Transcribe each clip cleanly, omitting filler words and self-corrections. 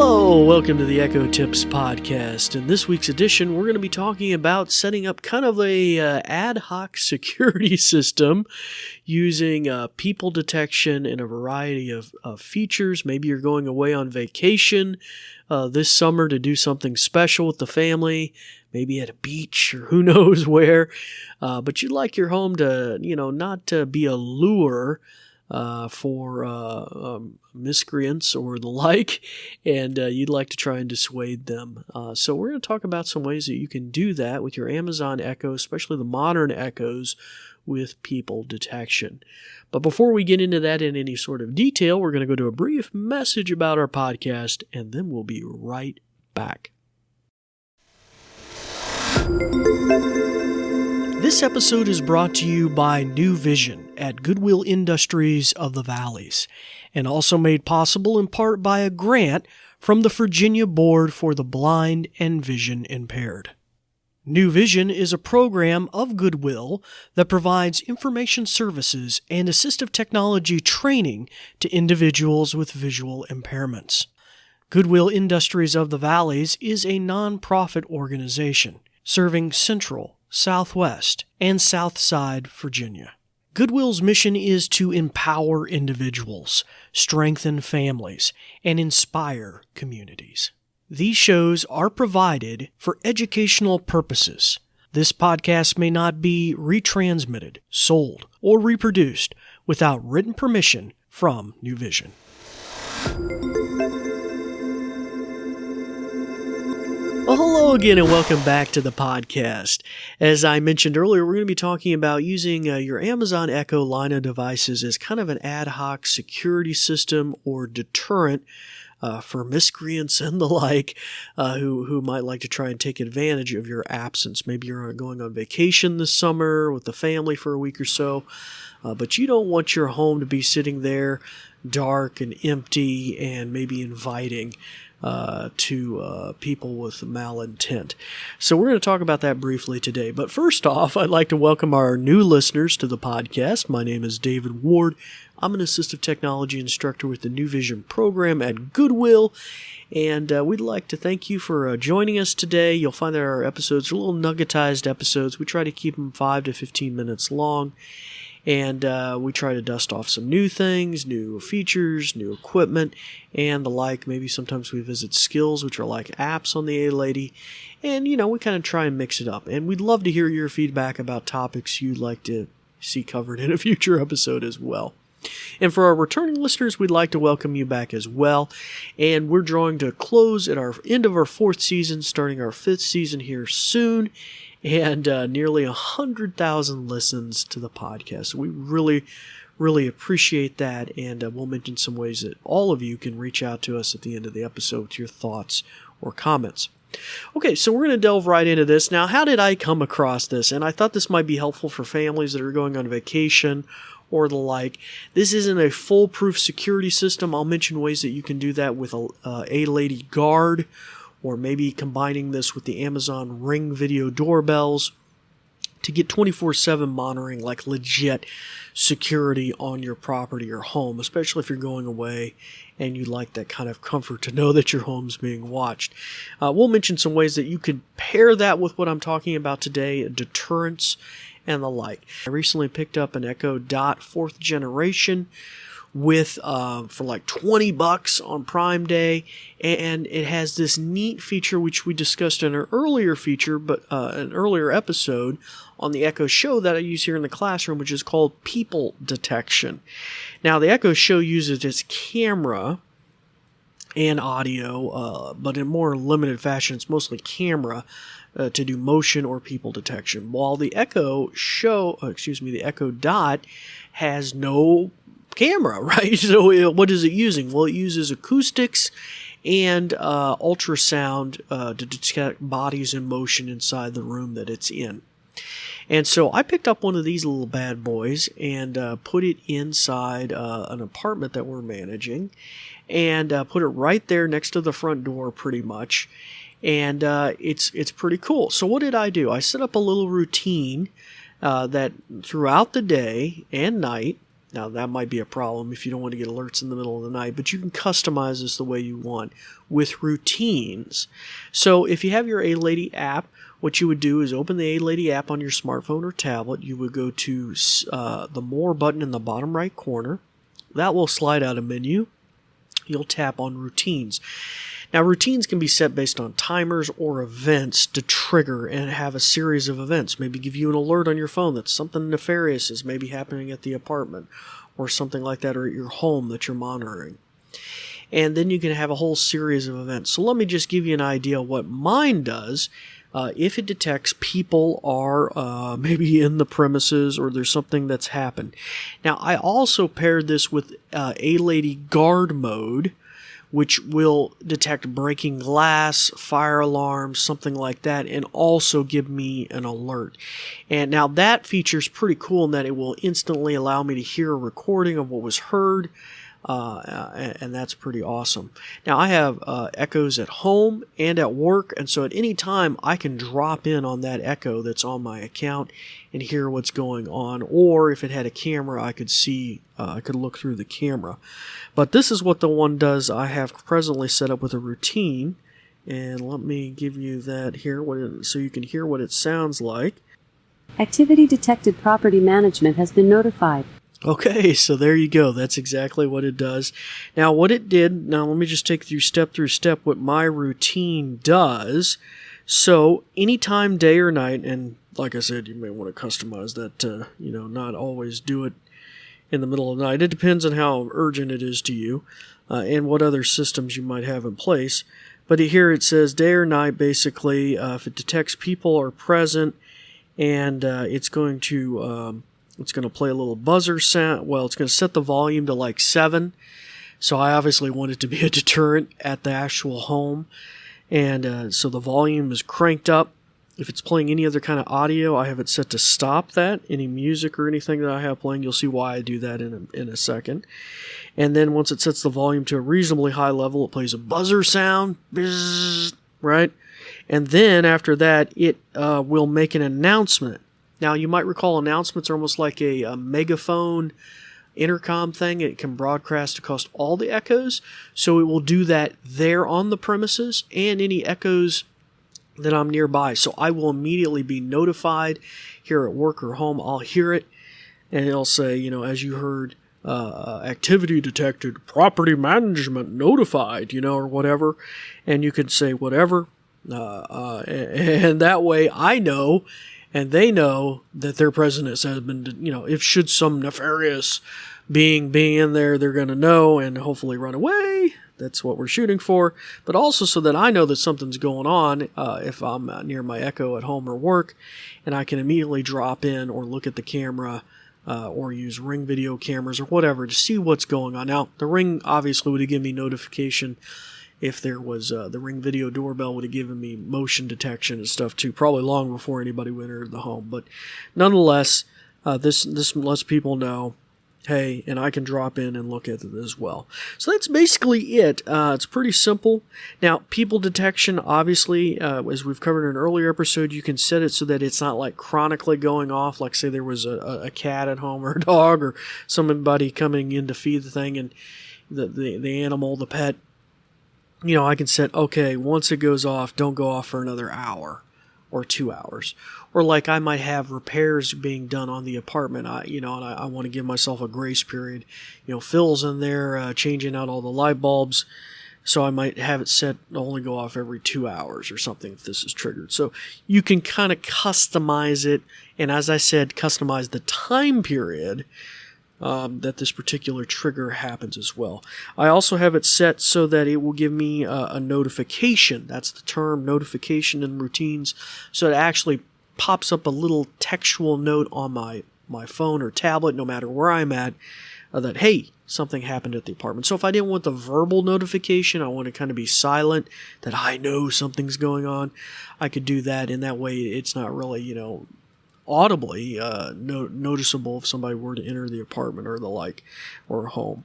Hello, welcome to the Echo Tips podcast. In this week's edition, we're going to be talking about setting up kind of a ad hoc security system using people detection and a variety of features. Maybe you're going away on vacation this summer to do something special with the family, maybe at a beach or who knows where, but you'd like your home to, not to be a lure for miscreants or the like, and you'd like to try and dissuade them. So we're going to talk about some ways that you can do that with your Amazon Echo, especially the modern Echoes, with people detection. But before we get into that in any sort of detail, we're going to go to a brief message about our podcast, and then we'll be right back. This episode is brought to you by New Vision at Goodwill Industries of the Valleys, and also made possible in part by a grant from the Virginia Board for the Blind and Vision Impaired. New Vision is a program of Goodwill that provides information services and assistive technology training to individuals with visual impairments. Goodwill Industries of the Valleys is a nonprofit organization serving Central, Southwest, and Southside Virginia. Goodwill's mission is to empower individuals, strengthen families, and inspire communities. These shows are provided for educational purposes. This podcast may not be retransmitted, sold, or reproduced without written permission from New Vision. Well, hello again and welcome back to the podcast. As I mentioned earlier, we're going to be talking about using your Amazon Echo line of devices as kind of an ad hoc security system or deterrent for miscreants and the like who might like to try and take advantage of your absence. Maybe you're going on vacation this summer with the family for a week or so, but you don't want your home to be sitting there dark and empty and maybe inviting to people with malintent. So we're going to talk about that briefly today. But first off, I'd like to welcome our new listeners to the podcast. My name is David Ward. I'm an assistive technology instructor with the New Vision program at Goodwill, and we'd like to thank you for joining us today. You'll find that our episodes are little nuggetized episodes. We try to keep them 5 to 15 minutes long. And we try to dust off some new things, new features, new equipment, and the like. Maybe sometimes we visit skills, which are like apps on the A-Lady. And, we kind of try and mix it up. And we'd love to hear your feedback about topics you'd like to see covered in a future episode as well. And for our returning listeners, we'd like to welcome you back as well. And we're drawing to a close at our end of our 4th season, starting our 5th season here soon. And nearly 100,000 listens to the podcast. So we really, really appreciate that, and we'll mention some ways that all of you can reach out to us at the end of the episode with your thoughts or comments. Okay, so we're going to delve right into this. Now, how did I come across this? And I thought this might be helpful for families that are going on vacation or the like. This isn't a foolproof security system. I'll mention ways that you can do that with a A-Lady Guard, or maybe combining this with the Amazon Ring video doorbells to get 24/7 monitoring, like legit security on your property or home, especially if you're going away and you'd like that kind of comfort to know that your home's being watched. We'll mention some ways that you could pair that with what I'm talking about today, deterrence and the like. I recently picked up an Echo Dot 4th generation with for like $20 on Prime Day, and it has this neat feature which we discussed in an earlier episode on the Echo Show that I use here in the classroom, which is called people detection. Now, the Echo Show uses its camera and audio, but in more limited fashion. It's mostly camera to do motion or people detection, while the Echo Dot has no camera, right? So what is it using? Well, it uses acoustics and ultrasound to detect bodies in motion inside the room that it's in. And so I picked up one of these little bad boys and put it inside an apartment that we're managing, and put it right there next to the front door pretty much. And it's pretty cool. So what did I do? I set up a little routine that throughout the day and night, Now, that might be a problem if you don't want to get alerts in the middle of the night, but you can customize this the way you want with routines. So if you have your A-Lady app, what you would do is open the A-Lady app on your smartphone or tablet. You would go to the More button in the bottom right corner. That will slide out a menu. You'll tap on Routines. Now, routines can be set based on timers or events to trigger and have a series of events. Maybe give you an alert on your phone that something nefarious is maybe happening at the apartment or something like that, or at your home that you're monitoring. And then you can have a whole series of events. So let me just give you an idea of what mine does. If it detects people are maybe in the premises or there's something that's happened. Now, I also paired this with A-Lady Guard mode, which will detect breaking glass, fire alarms, something like that, and also give me an alert. And now that feature is pretty cool in that it will instantly allow me to hear a recording of what was heard, and that's pretty awesome. Now, I have echoes at home and at work, and so at any time I can drop in on that echo that's on my account and hear what's going on. Or if it had a camera, I could see, I could look through the camera. But this is what the one does I have presently set up with a routine. And let me give you that here so you can hear what it sounds like. Activity detected. Property management has been notified. Okay, so there you go. That's exactly what it does. Now, what it did, now let me just take you step through step what my routine does. So, anytime, day or night, and like I said, you may want to customize that, not always do it in the middle of the night. It depends on how urgent it is to you and what other systems you might have in place. But here it says day or night, basically, if it detects people are present, and it's going to play a little buzzer sound. Well, it's going to set the volume to like 7. So I obviously want it to be a deterrent at the actual home. And so the volume is cranked up. If it's playing any other kind of audio, I have it set to stop that. Any music or anything that I have playing, you'll see why I do that in a second. And then once it sets the volume to a reasonably high level, it plays a buzzer sound, bzzz, right? And then after that, it will make an announcement. Now, you might recall announcements are almost like a megaphone intercom thing. It can broadcast across all the echoes. So it will do that there on the premises and any echoes that I'm nearby. So I will immediately be notified here at work or home. I'll hear it, and it'll say, as you heard, activity detected, property management notified, or whatever. And you could say whatever. And that way I know, and they know that their presence has been, if should some nefarious being be in there, they're going to know and hopefully run away. That's what we're shooting for. But also so that I know that something's going on if I'm near my Echo at home or work, and I can immediately drop in or look at the camera or use Ring video cameras or whatever to see what's going on. Now, the Ring obviously would have given me notification if there was the Ring video doorbell would have given me motion detection and stuff too, probably long before anybody would enter the home. But nonetheless, this lets people know, hey, and I can drop in and look at it as well. So that's basically it. It's pretty simple. Now, people detection, obviously, as we've covered in an earlier episode, you can set it so that it's not like chronically going off, like say there was a cat at home or a dog or somebody coming in to feed the thing and the animal, the pet. I can set, okay, once it goes off, don't go off for another hour or 2 hours. Or like I might have repairs being done on the apartment, and I want to give myself a grace period. Phil's in there changing out all the light bulbs, so I might have it set to only go off every 2 hours or something if this is triggered. So you can kind of customize it, and as I said, customize the time period that this particular trigger happens as well. I also have it set so that it will give me a notification. That's the term, notification in routines. So it actually pops up a little textual note on my phone or tablet, no matter where I'm at, that, hey, something happened at the apartment. So if I didn't want the verbal notification, I want to kind of be silent, that I know something's going on, I could do that, and that way it's not really, audibly noticeable if somebody were to enter the apartment or the like, or home.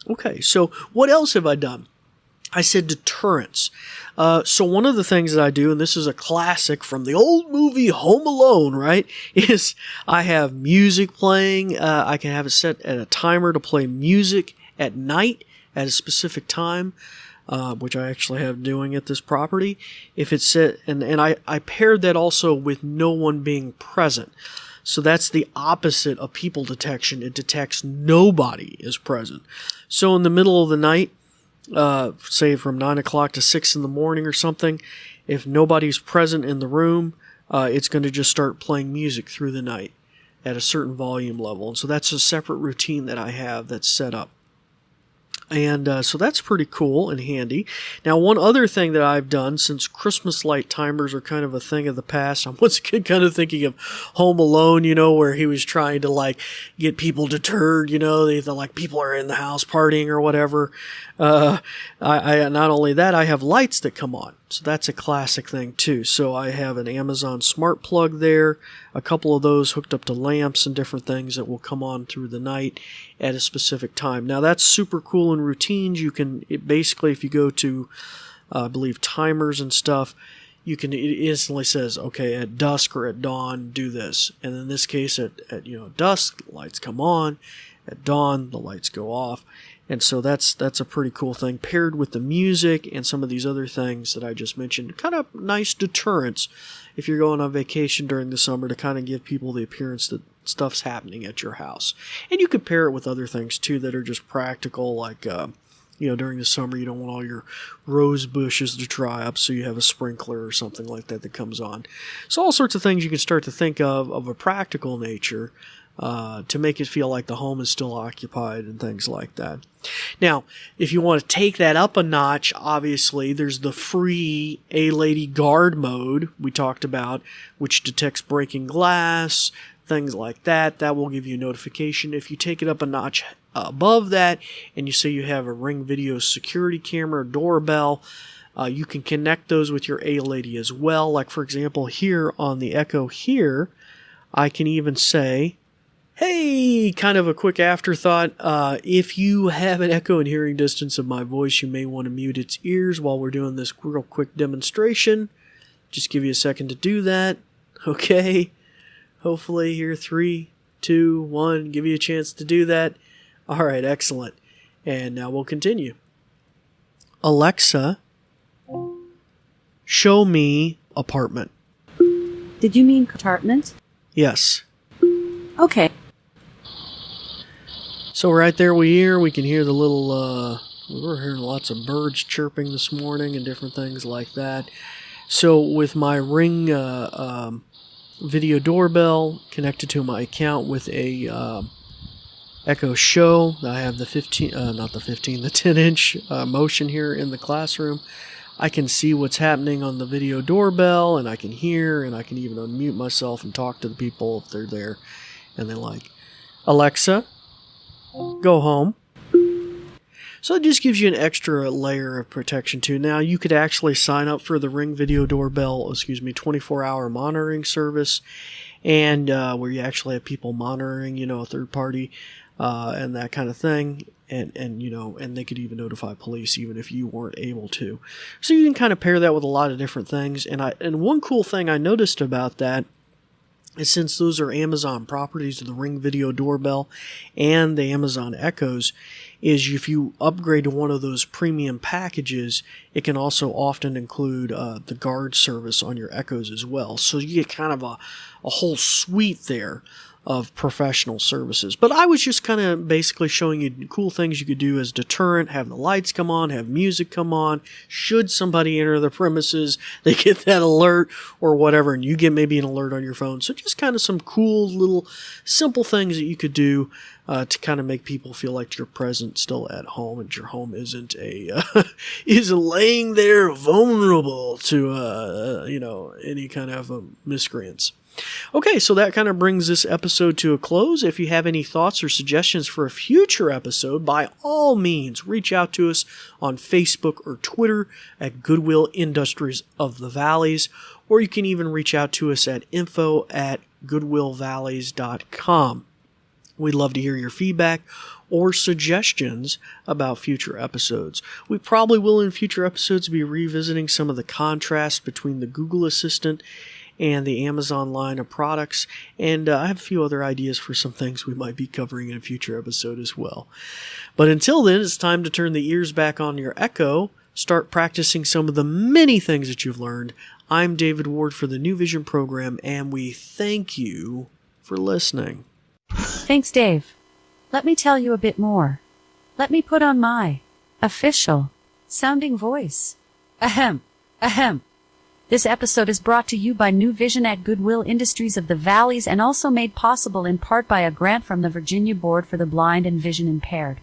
Okay, so what else have I done? I said deterrence. So one of the things that I do, and this is a classic from the old movie Home Alone, right, is I have music playing. I can have it set at a timer to play music at night at a specific time, which I actually have doing at this property. If it's set, and I paired that also with no one being present. So that's the opposite of people detection. It detects nobody is present. So in the middle of the night, say from 9 o'clock to 6 in the morning or something, if nobody's present in the room, it's going to just start playing music through the night at a certain volume level. And so that's a separate routine that I have that's set up. And so that's pretty cool and handy. Now, one other thing that I've done, since Christmas light timers are kind of a thing of the past, I'm once again kind of thinking of Home Alone, where he was trying to get people deterred, like people are in the house partying or whatever. I not only that, I have lights that come on. So that's a classic thing too. So I have an Amazon smart plug there, a couple of those hooked up to lamps and different things that will come on through the night at a specific time. Now that's super cool in routines. Basically, if you go to, I believe, timers and stuff, it instantly says, okay, at dusk or at dawn, do this. And in this case, at dusk, the lights come on. At dawn, the lights go off. And so that's a pretty cool thing, paired with the music and some of these other things that I just mentioned. Kind of nice deterrence if you're going on vacation during the summer, to kind of give people the appearance that stuff's happening at your house. And you could pair it with other things too that are just practical, like during the summer you don't want all your rose bushes to dry up, so you have a sprinkler or something like that comes on. So all sorts of things you can start to think of a practical nature, to make it feel like the home is still occupied and things like that. Now, if you want to take that up a notch, obviously, there's the free A-Lady Guard mode we talked about, which detects breaking glass, things like that. That will give you a notification. If you take it up a notch above that, and you say you have a Ring Video security camera, doorbell, you can connect those with your A-Lady as well. Like, for example, here on the Echo here, I can even say, hey, kind of a quick afterthought, if you have an echo in hearing distance of my voice, you may want to mute its ears while we're doing this real quick demonstration. Just give you a second to do that. Okay. Hopefully here, 3, 2, 1, give you a chance to do that. All right, excellent. And now we'll continue. Alexa, show me apartment. Did you mean apartment? Yes. Okay. So right there we can hear the little, we're hearing lots of birds chirping this morning and different things like that. So with my Ring video doorbell connected to my account with a Echo Show, I have the 10-inch motion here in the classroom. I can see what's happening on the video doorbell, and I can hear, and I can even unmute myself and talk to the people if they're there. And they're like, Alexa, go home. So it just gives you an extra layer of protection too. Now you could actually sign up for the Ring Video Doorbell, 24-hour monitoring service, and where you actually have people monitoring, a third party, and that kind of thing. And they could even notify police even if you weren't able to. So you can kind of pair that with a lot of different things. And one cool thing I noticed about that, and since those are Amazon properties, the Ring Video Doorbell and the Amazon Echoes, is if you upgrade to one of those premium packages, it can also often include the guard service on your Echoes as well. So you get kind of a whole suite there of professional services. But I was just kind of basically showing you cool things you could do as deterrent, have the lights come on, have music come on. Should somebody enter the premises, they get that alert or whatever, and you get maybe an alert on your phone. So just kind of some cool little simple things that you could do to kind of make people feel like you're present still at home, and your home isn't is laying there vulnerable to any kind of miscreants. Okay, so that kind of brings this episode to a close. If you have any thoughts or suggestions for a future episode, by all means, reach out to us on Facebook or Twitter at Goodwill Industries of the Valleys, or you can even reach out to us at info@goodwillvalleys.com. We'd love to hear your feedback or suggestions about future episodes. We probably will in future episodes be revisiting some of the contrast between the Google Assistant and the Amazon line of products, and I have a few other ideas for some things we might be covering in a future episode as well. But until then, it's time to turn the ears back on your Echo, start practicing some of the many things that you've learned. I'm David Ward for the New Vision program, and we thank you for listening. Thanks, Dave. Let me tell you a bit more. Let me put on my official sounding voice. Ahem, ahem. This episode is brought to you by New Vision at Goodwill Industries of the Valleys and also made possible in part by a grant from the Virginia Board for the Blind and Vision Impaired.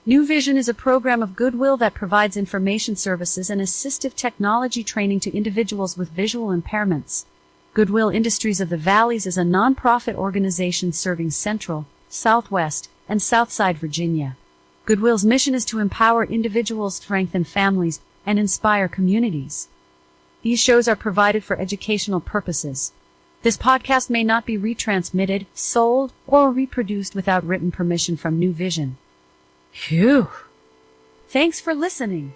New Vision is a program of Goodwill that provides information services and assistive technology training to individuals with visual impairments. Goodwill Industries of the Valleys is a nonprofit organization serving Central, Southwest, and Southside Virginia. Goodwill's mission is to empower individuals, strengthen families, and inspire communities. These shows are provided for educational purposes. This podcast may not be retransmitted, sold, or reproduced without written permission from New Vision. Phew! Thanks for listening.